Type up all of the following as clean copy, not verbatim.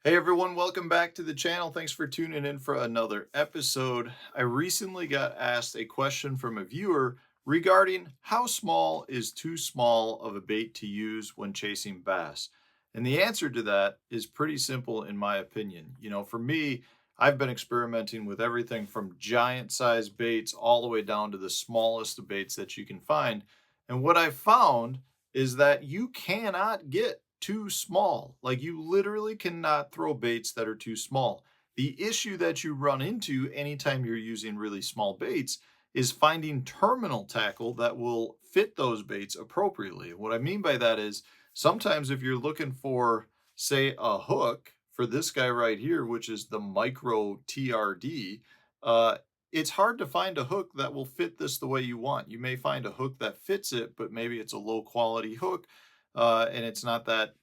Hey everyone, welcome back to the channel. Thanks for tuning in for another episode. I recently got asked a question from a viewer regarding how small is too small of a bait to use when chasing bass. And the answer to that is pretty simple in my opinion. For me, I've been experimenting with everything from giant size baits all the way down to the smallest of baits that you can find. And what I've found is that you cannot get too small. Like you literally cannot throw baits that are too small. The issue that you run into anytime you're using really small baits is finding terminal tackle that will fit those baits appropriately. What I mean by that is sometimes if you're looking for, say, a hook for this guy right here, which is the micro TRD, uh, it's hard to find a hook that will fit this the way you want. You may find a hook that fits it, but maybe it's a low quality hook, and it's not that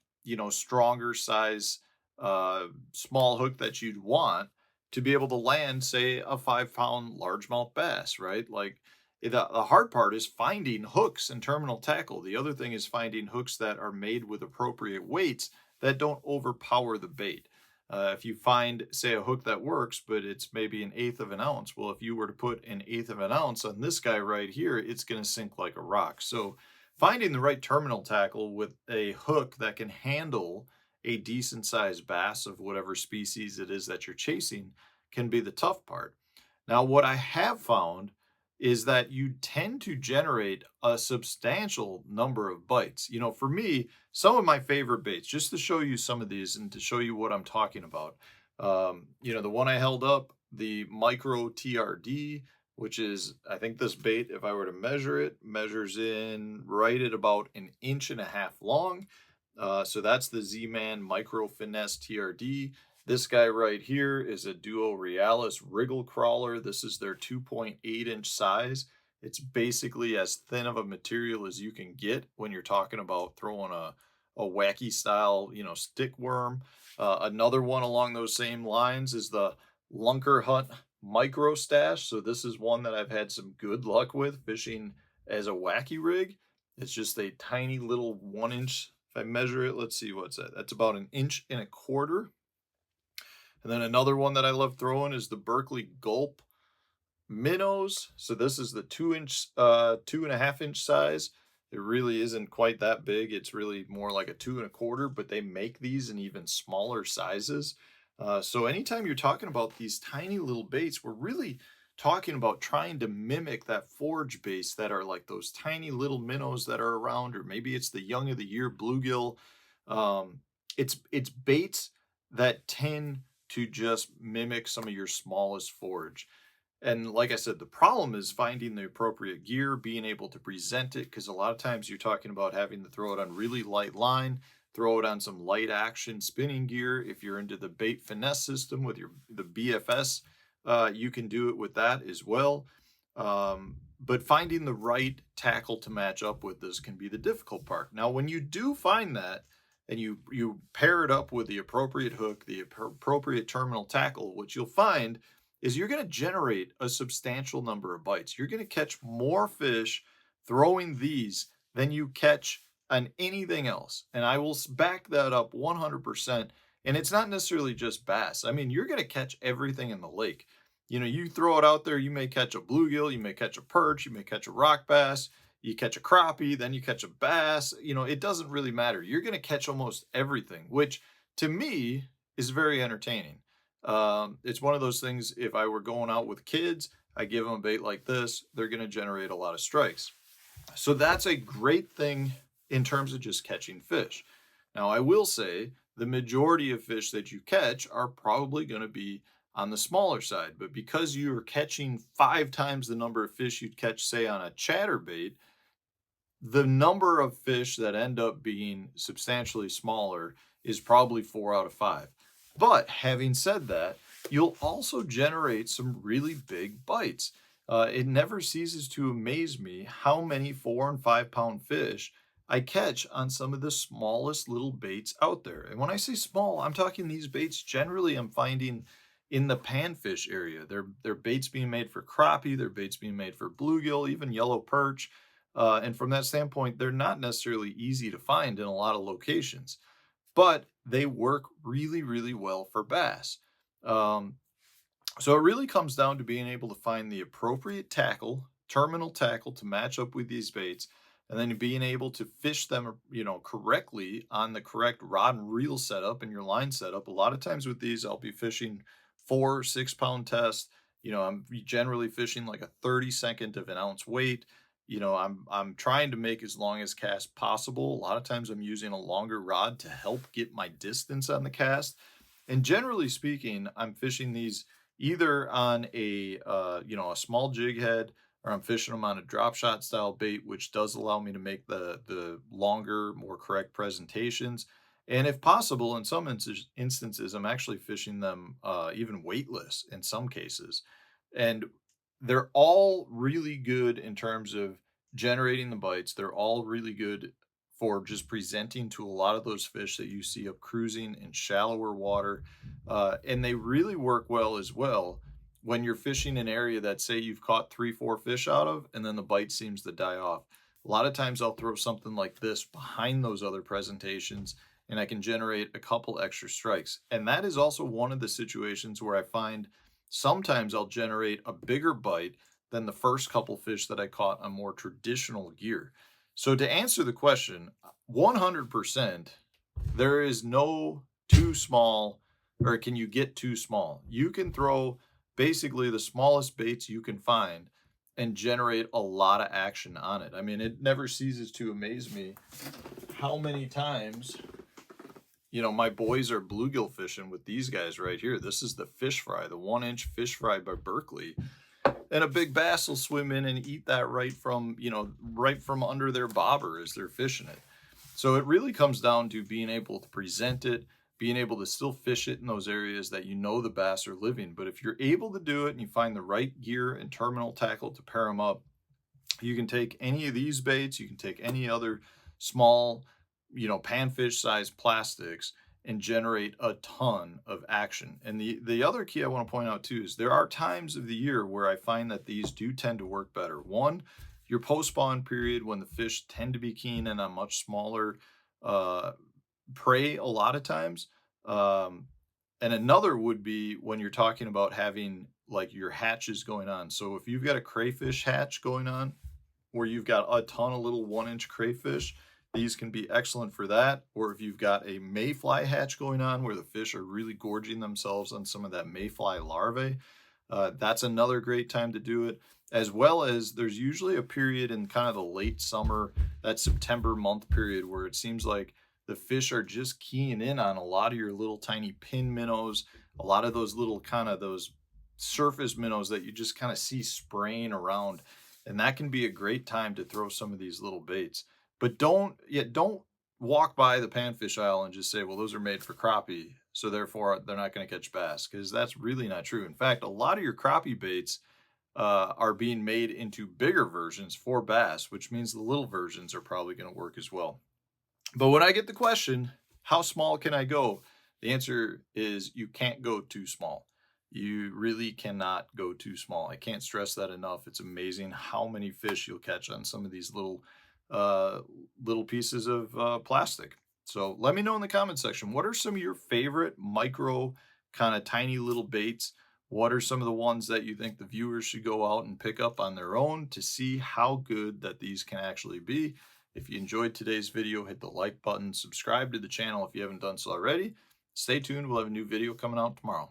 stronger size small hook that you'd want to be able to land, say, a 5 pound largemouth bass, right? Like the hard part is finding hooks and terminal tackle. The other thing is finding hooks that are made with appropriate weights that don't overpower the bait. If you find, say, a hook that works, but it's maybe an eighth of an ounce, well, if you were to put an eighth of an ounce on this guy right here, it's going to sink like a rock. So finding the right terminal tackle with a hook that can handle a decent sized bass of whatever species it is that you're chasing can be the tough part. Now, what I have found is that you tend to generate a substantial number of bites. For me, some of my favorite baits, just to show you some of these and to show you what I'm talking about. The one I held up, the micro TRD, which is, I think this bait, if I were to measure it, measures in right at about an inch and a half long. So that's the Z-Man Micro Finesse TRD. This guy right here is a Duo Realis Wriggle Crawler. This is their 2.8-inch size. It's basically as thin of a material as you can get when you're talking about throwing a wacky style, stick worm. Another one along those same lines is the Lunker Hunt Micro Stash. So this is one that I've had some good luck with fishing as a wacky rig. It's just a tiny little 1 inch. If I measure it, let's see, what's that? That's about an inch and a quarter. And then another one that I love throwing is the Berkeley Gulp Minnows. So this is the 2 inch, 2.5 inch size. It really isn't quite that big. It's really more like a 2 and a quarter, but they make these in even smaller sizes. So anytime you're talking about these tiny little baits, we're really talking about trying to mimic that forage baits that are like those tiny little minnows that are around, or maybe it's the young of the year bluegill. It's baits that tend to just mimic some of your smallest forage. And like I said, the problem is finding the appropriate gear, being able to present it, because a lot of times you're talking about having to throw it on really light line, throw it on some light action spinning gear. If you're into the bait finesse system with the BFS, you can do it with that as well. But finding the right tackle to match up with this can be the difficult part. Now, when you do find that, and you pair it up with the appropriate hook, the appropriate terminal tackle, what you'll find is you're going to generate a substantial number of bites. You're going to catch more fish throwing these than you catch on anything else. And I will back that up 100%. And it's not necessarily just bass. I mean, you're going to catch everything in the lake. You throw it out there, you may catch a bluegill, you may catch a perch, you may catch a rock bass, you catch a crappie, then you catch a bass. It doesn't really matter. You're going to catch almost everything, which to me is very entertaining. It's one of those things, if I were going out with kids, I give them a bait like this, they're going to generate a lot of strikes. So that's a great thing in terms of just catching fish. Now, I will say the majority of fish that you catch are probably going to be on the smaller side, but because you are catching 5 times the number of fish you'd catch, say, on a chatterbait, the number of fish that end up being substantially smaller is probably 4 out of 5. But having said that, you'll also generate some really big bites. It never ceases to amaze me how many 4 and 5 pound fish I catch on some of the smallest little baits out there. And when I say small, I'm talking these baits generally I'm finding in the panfish area. They're baits being made for crappie, they're baits being made for bluegill, even yellow perch. And from that standpoint, they're not necessarily easy to find in a lot of locations. but they work really, really well for bass. Um, so it really comes down to being able to find the appropriate tackle, terminal tackle to match up with these baits, and then being able to fish them, correctly on the correct rod and reel setup and your line setup. A lot of times with these, I'll be fishing 4 6 pound test. I'm generally fishing like a 32nd of an ounce weight. I'm trying to make as long as cast possible. A lot of times I'm using a longer rod to help get my distance on the cast. And generally speaking, I'm fishing these either on a small jig head, or I'm fishing them on a drop shot style bait, which does allow me to make the longer, more correct presentations. And if possible, in some instances, I'm actually fishing them even weightless in some cases. And they're all really good in terms of generating the bites. They're all really good for just presenting to a lot of those fish that you see up cruising in shallower water. And they really work well as well when you're fishing an area that, say, you've caught 3 4 fish out of, and then the bite seems to die off. A lot of times I'll throw something like this behind those other presentations, and I can generate a couple extra strikes. And that is also one of the situations where I find sometimes I'll generate a bigger bite than the first couple fish that I caught on more traditional gear. So to answer the question, 100%, there is no too small, or can you get too small? You can throw basically the smallest baits you can find and generate a lot of action on it. I mean, it never ceases to amaze me how many times, my boys are bluegill fishing with these guys right here. This is the fish fry, the 1 inch fish fry by Berkeley. And a big bass will swim in and eat that right from under their bobber as they're fishing it. So it really comes down to being able to present it, being able to still fish it in those areas that the bass are living. But if you're able to do it and you find the right gear and terminal tackle to pair them up, you can take any of these baits, you can take any other small, panfish sized plastics and generate a ton of action. And the other key I want to point out too is there are times of the year where I find that these do tend to work better. One, your post spawn period, when the fish tend to be keen and on much smaller prey a lot of times. And another would be when you're talking about having like your hatches going on. So if you've got a crayfish hatch going on where you've got a ton of little 1 inch crayfish, these can be excellent for that. Or if you've got a mayfly hatch going on where the fish are really gorging themselves on some of that mayfly larvae, that's another great time to do it. As well as there's usually a period in kind of the late summer, that September month period, where it seems like the fish are just keying in on a lot of your little tiny pin minnows, a lot of those little kind of those surface minnows that you just kind of see spraying around. And that can be a great time to throw some of these little baits. But don't walk by the panfish aisle and just say, well, those are made for crappie, so therefore they're not going to catch bass, because that's really not true. In fact, a lot of your crappie baits are being made into bigger versions for bass, which means the little versions are probably going to work as well. But when I get the question, how small can I go? The answer is you can't go too small. You really cannot go too small. I can't stress that enough. It's amazing how many fish you'll catch on some of these little pieces of plastic. So let me know in the comment section, what are some of your favorite micro kind of tiny little baits? What are some of the ones that you think the viewers should go out and pick up on their own to see how good that these can actually be? If you enjoyed today's video, hit the like button, subscribe to the channel if you haven't done so already. Stay tuned, we'll have a new video coming out tomorrow.